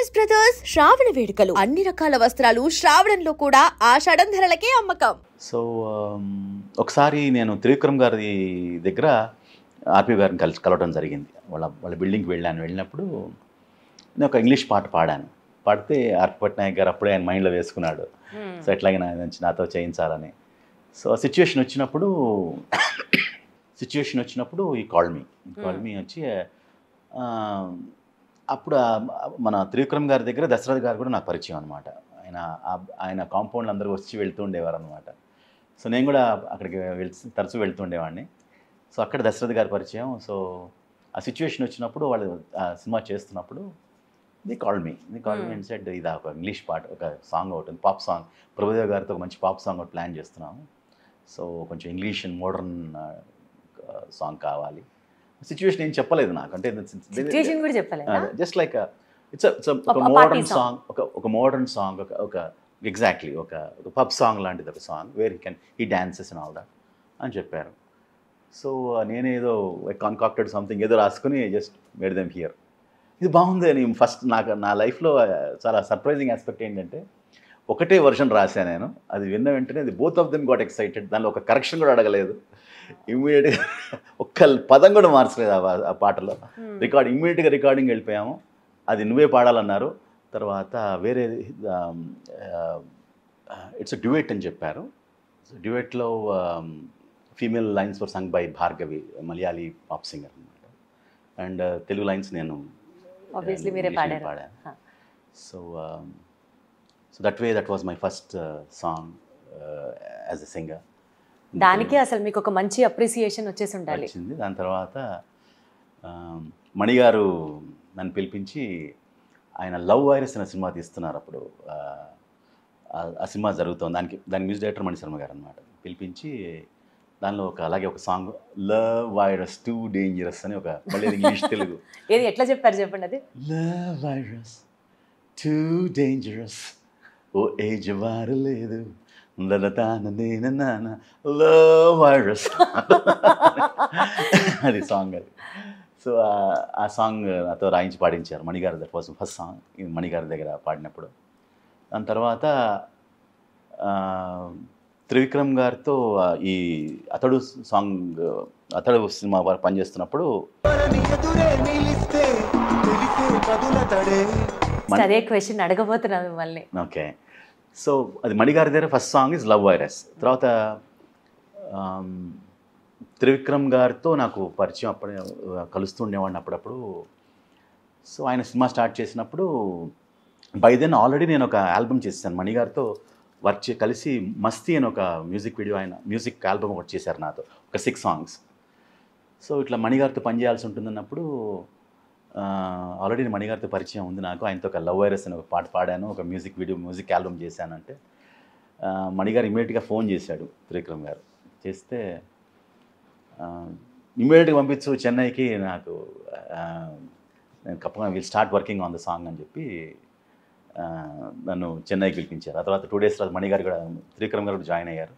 Chocolates Brothers శ్రావణ వేడుకలు అన్ని రకాల వస్త్రాలు శ్రావణంలో కూడా ఆషాఢం ధరలకే అమ్మకం. సో ఒకసారి నేను త్రివిక్రమ్ గారి దగ్గర ఆర్పి గారిని కలవడం జరిగింది. వాళ్ళ బిల్డింగ్కి వెళ్ళినప్పుడు నేను ఒక ఇంగ్లీష్ పాట పాడితే ఆర్పి పట్నాయక్ గారు అప్పుడే ఆయన మైండ్లో వేసుకున్నాడు. సో ఎట్లాగే నాతో చేయించాలని. సో ఆ సిచ్యువేషన్ వచ్చినప్పుడు ఈ కాల్ మీ వచ్చి అప్పుడు మన త్రివిక్రమ్ గారి దగ్గర దశరథ్ గారు కూడా నాకు పరిచయం అనమాట. ఆయన కాంపౌండ్లో అందరూ వచ్చి వెళ్తూ ఉండేవారు అనమాట. సో నేను కూడా అక్కడికి తరచూ వెళ్తూ ఉండేవాడిని. సో అక్కడ దశరథ్ గారి పరిచయం. సో ఆ సిచ్యువేషన్ వచ్చినప్పుడు వాళ్ళు ఆ సినిమా చేస్తున్నప్పుడు the call me and said ఇది ఒక ఇంగ్లీష్ పాట, ఒక సాంగ్ ఒకటి పాప్ సాంగ్, ప్రభుదేవ్ గారితో ఒక మంచి పాప్ సాంగ్ ఒకటి ప్లాన్ చేస్తున్నాము. సో కొంచెం ఇంగ్లీష్ అండ్ మోడర్న్ సాంగ్ కావాలి. సిచ్యువేషన్ ఏం చెప్పలేదు నాకు, అంటే జస్ట్ లైక్ ఇట్స్ ఒక మోడర్న్ సాంగ్, ఒక మోడర్న్ సాంగ్, ఒక ఎగ్జాక్ట్లీ ఒక పబ్ సాంగ్ లాంటిది, ఒక song where he dances and all that అని చెప్పారు. సో నేనేదో కాన్కాక్టెడ్ సంథింగ్ ఏదో రాసుకుని జస్ట్ మేడ్ దెమ్ హియర్. ఇది బాగుంది అని ఫస్ట్ నా లైఫ్లో చాలా సర్ప్రైజింగ్ ఆస్పెక్ట్ ఏంటంటే ఒకటే వర్షన్ రాశాను నేను. అది విన్న వెంటనే అది both of them got excited. దానిలో ఒక కరెక్షన్ కూడా అడగలేదు. ఇమ్మీడియట్గా ఒక్క పదం కూడా మార్చలేదు ఆ పాటలో. ఇమ్మీడియట్గా రికార్డింగ్ వెళ్ళిపోయాము. అది నువ్వే పాడాలన్నారు. తర్వాత వేరే ఇట్స్ డ్యూయెట్ అని చెప్పారు. డ్యూయెట్లో female lines were sung by Bhargavi, Malayali pop singer అనమాట. అండ్ తెలుగు లైన్స్ నేను పాడాను. So that was my first song as a singer. దానికి అసలు మీకు ఒక మంచి అప్రిసియేషన్ వచ్చేసి ఉండాలి. వచ్చింది. దాని తర్వాత మణిగారు నన్ను పిలిపించి, ఆయన లవ్ వైరస్ అనే సినిమా తీస్తున్నారు అప్పుడు. ఆ సినిమా జరుగుతుంది, దాని మ్యూజిక్ డైరెక్టర్ మణిశర్మ గారు అనమాట. పిలిపించి దానిలో అలాగే ఒక song love virus too dangerous అని ఒక మళ్ళీ ఇంగ్లీష్ తెలుగు ఏది ఎట్లా చెప్పారు చెప్పండి. అది లవ్ వైరస్ టూ డేంజరస్, ఓ ఏజ్ వారు లేదు లవ్ వైరస్ అది సాంగ్. అది సో ఆ సాంగ్ నాతో రాయించి పాడించారు మణిగారు. దట్ వాజ్ ఫస్ట్ సాంగ్ మణిగారి దగ్గర పాడినప్పుడు. దాని తర్వాత త్రివిక్రమ్ గారితో ఈ అతడు సాంగ్, అతడు సినిమా వారు పనిచేస్తున్నప్పుడు అదే క్వశ్చన్ అడగబోతున్నాను మిమ్మల్ని. ఓకే. సో అది మణిగారి దగ్గర first song is love virus. తర్వాత త్రివిక్రమ్ గారితో నాకు పరిచయం, అప్పుడే కలుస్తుండేవాడిని అప్పుడప్పుడు. సో ఆయన సినిమా స్టార్ట్ చేసినప్పుడు బై దెన్ ఆల్రెడీ నేను ఒక ఆల్బమ్ చేశాను మణిగారితో కలిసి. మస్తీ అని ఒక మ్యూజిక్ వీడియో, ఆయన మ్యూజిక్ ఆల్బమ్ ఒకటి చేశారు నాతో, ఒక 6 songs. సో ఇట్లా మణిగారితో పనిచేయాల్సి ఉంటుందన్నప్పుడు ఆల్రెడీ మణిగారితో పరిచయం ఉంది నాకు. ఆయనతో ఒక లవ్ వైరస్ అని ఒక పాట పాడాను, ఒక మ్యూజిక్ ఆల్బమ్ చేశానంటే మణిగారు ఇమీడియట్గా ఫోన్ చేశాడు త్రివిక్రమ్ గారు. చేస్తే ఇమీడియట్గా పంపించు చెన్నైకి, నాకు నేను కప్పగా will start working on the song అని చెప్పి నన్ను చెన్నైకి పిలిపించారు. ఆ తర్వాత 2 days తర్వాత మణిగారు కూడా, త్రివిక్రమ్ గారు కూడా జాయిన్ అయ్యారు.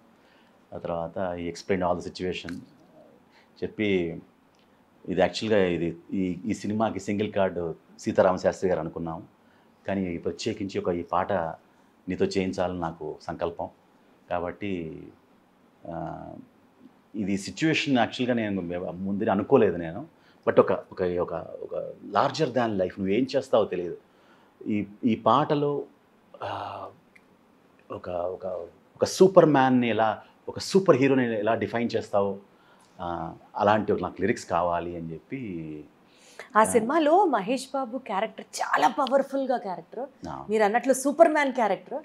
ఆ తర్వాత ఈ ఎక్స్ప్లెయిన్ ఆల్ ద సిచ్యువేషన్ చెప్పి, ఇది యాక్చువల్గా ఈ సినిమాకి సింగిల్ కార్డు సీతారామ శాస్త్రి గారు అనుకున్నాము, కానీ ప్రత్యేకించి ఈ పాట నీతో చేయించాలని నాకు సంకల్పం. కాబట్టి ఇది సిచ్యువేషన్ యాక్చువల్గా నేను ముందే అనుకోలేదు నేను. బట్ ఒక లార్జర్ దాన్ లైఫ్, నువ్వేం చేస్తావో తెలియదు. ఈ పాటలో ఒక సూపర్ మ్యాన్ని ఎలా, ఒక సూపర్ హీరోని ఎలా డిఫైన్ చేస్తావో అలాంటి నాకు లిరిక్స్ కావాలి అని చెప్పి. ఆ సినిమాలో మహేష్ బాబు క్యారెక్టర్ చాలా పవర్ఫుల్గా క్యారెక్టర్, మీరు అన్నట్లు సూపర్ మ్యాన్ క్యారెక్టర్.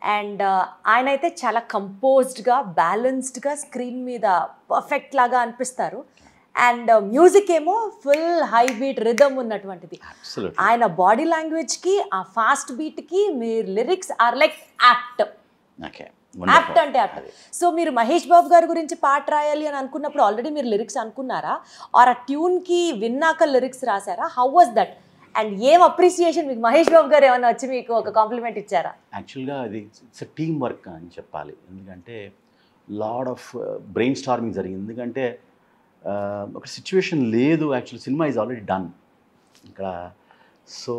అండ్ ఆయన అయితే చాలా కంపోజ్డ్గా, బ్యాలెన్స్డ్గా స్క్రీన్ మీద పర్ఫెక్ట్ లాగా అనిపిస్తారు. అండ్ మ్యూజిక్ ఏమో ఫుల్ హై బీట్ రిథమ్ ఉన్నటువంటిది. ఆయన బాడీ లాంగ్వేజ్కి, ఆ ఫాస్ట్ బీట్కి మీ lyrics are like apt. Apt అంటే యాప్ట్. సో మీరు మహేష్ బాబు గారి గురించి పాట రాయాలి అని అనుకున్నప్పుడు ఆల్రెడీ మీరు లిరిక్స్ అనుకున్నారా, ఆర్ ఆ ట్యూన్కి విన్నాక లిరిక్స్ రాశారా? How was that? అండ్ ఏం అప్రిసియేషన్ మీకు మహేష్ బాబు గారు ఏమైనా వచ్చి మీకు ఒక కాంప్లిమెంట్ ఇచ్చారా? యాక్చువల్గా అది ఇట్స్ టీమ్ వర్క్ అని చెప్పాలి. ఎందుకంటే లాడ్ ఆఫ్ బ్రెయిన్ స్టార్మింగ్ జరిగింది. ఎందుకంటే ఒక సిచ్యువేషన్ లేదు, actually cinema is already done ఇక్కడ. సో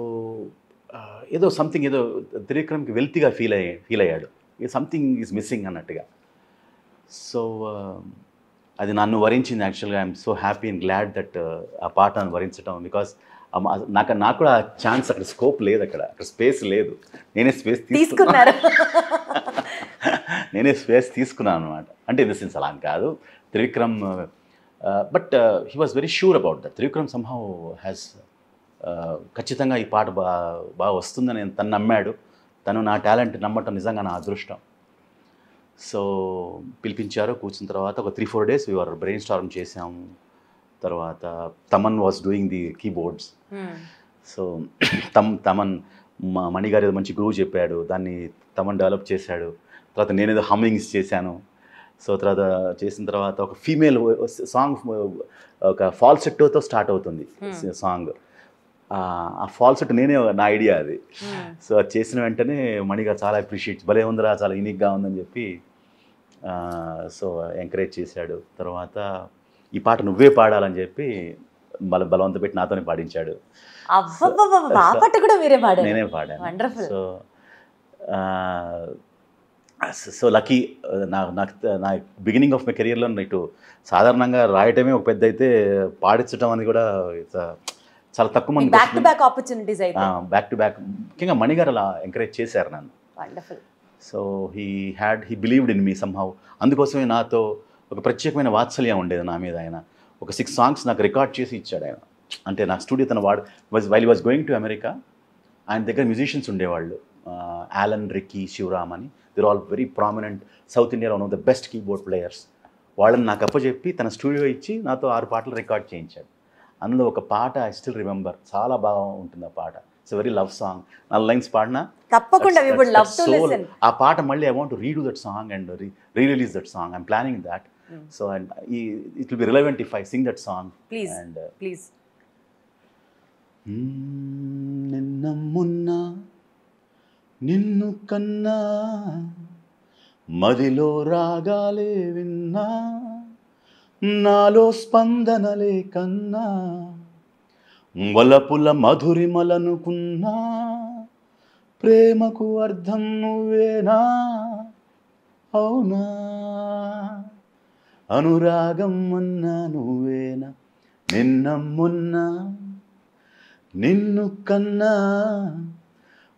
ఏదో సంథింగ్ ఏదో త్రివిక్రమ్కి వెల్తీగా ఫీల్ అయ్యాడు, సంథింగ్ ఈజ్ మిస్సింగ్ అన్నట్టుగా. సో అది నన్ను వరించింది యాక్చువల్గా. I'm so happy and glad that ఆ పాట నన్ను వరించడం. బికాస్ నాకు కూడా ఛాన్స్, అక్కడ స్కోప్ లేదు, అక్కడ స్పేస్ లేదు. నేనే స్పేస్ తీసుకున్నారు. నేనే స్పేస్ తీసుకున్నాను అనమాట. అంటే ఇన్ ద సెన్స్ అలా అని కాదు, Trivikram but he was very sure about that. Trivikram somehow has ఖచ్చితంగా ఈ పాట బాగా వస్తుందని తను నమ్మాడు. తను నా టాలెంట్ నమ్మటం నిజంగా నా అదృష్టం. సో పిలిపించారు, కూర్చున్న తర్వాత ఒక 3-4 days we were brainstorm చేసాము. తర్వాత Thaman was doing the keyboards. So Thaman మణిగారు ఏదో మంచి గ్రూవ్ చెప్పాడు, దాన్ని తమన్ డెవలప్ చేశాడు. తర్వాత నేనేదో హమ్మింగ్స్ చేశాను. సో తర్వాత చేసిన తర్వాత ఒక ఫీమేల్ సాంగ్, ఒక ఫాల్సెట్టోతో స్టార్ట్ అవుతుంది సాంగ్. ఆ ఫాల్సెట్ నేనే, నా ఐడియా అది. సో అది చేసిన వెంటనే మణిగా చాలా అప్రిషియేట్, భలే ఉందిరా, చాలా యూనిక్గా ఉందని చెప్పి సో ఎంకరేజ్ చేశాడు. తర్వాత ఈ పాట నువ్వే పాడాలని చెప్పి బలవంత పెట్టి నాతోనే పాడించాడు. నేనే పాడాను. So so lucky. నా బిగినింగ్ ఆఫ్ మై కెరియర్లో ఇటు సాధారణంగా రాయటమే ఒక పెద్ద అయితే, పాడించడం అనేది కూడా చాలా తక్కువ మంది. బ్యాక్ టు బ్యాక్ ఆపర్చునిటీస్ అయితే బ్యాక్ టు బ్యాక్ ముఖ్యంగా మణిగారు అలా ఎంకరేజ్ చేశారు నన్ను. Wonderful. So he believed in me somehow. అందుకోసమే నాతో ఒక ప్రత్యేకమైన వాత్సల్యం ఉండేది నా మీద. ఆయన ఒక 6 songs నాకు రికార్డ్ చేసి ఇచ్చాడు ఆయన. అంటే నా స్టూడియో తన while was going to America, ఆయన దగ్గర మ్యూజిషియన్స్ ఉండేవాళ్ళు, ఆలన్, రిక్కీ, శివరామ్ అని. దిర్ ఆల్ వెరీ ప్రామినెంట్ సౌత్ ఇండియాలో one of the best keyboard players. వాళ్ళని నాకు అప్పచెప్పి తన స్టూడియో ఇచ్చి నాతో 6 పాటలు రికార్డ్ చేయించాడు. అందులో ఒక పాట ఐ స్టిల్ రిమెంబర్, చాలా బాగా ఉంటుంది ఆ పాట. It's very love song. 4 lines పాడినా తప్పకుండా we would love to listen. ఆ పాట మళ్ళీ I want to redo that song and re-release that song. I'm planning that. So and it will be relevant if I sing that song. Please and please. నిన్న మొన్న నిన్ను కన్నా, మదిలో రాగాలే విన్నా, నాలో స్పందనలే కన్నా, వలపుల మధురిమలనుకున్నా, ప్రేమకు అర్థం నువ్వేనా, అవునా, అనురాగం అన్నా నువ్వేనా, నిన్న మొన్న నిన్ను కన్నా,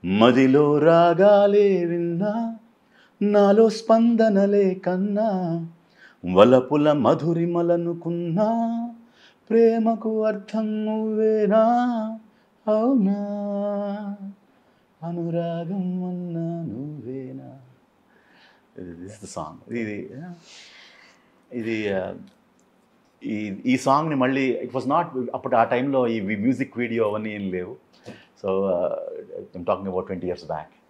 మదిలో రాగాలే విన్నా, నాలో స్పందనలే కన్నా, వలపుల మధురిమలనుకున్నా, ప్రేమకు అర్థం నువ్వేనా, అవునా, అనురాగం అన్నా నువ్వేనా. This the song. ఇది ఈ సాంగ్ని మళ్ళీ ఇట్ వాజ్ నాట్, అప్పుడు ఆ టైంలో ఈ మ్యూజిక్ వీడియో అవన్నీ ఏం లేవు. So I'm talking about 20 years back.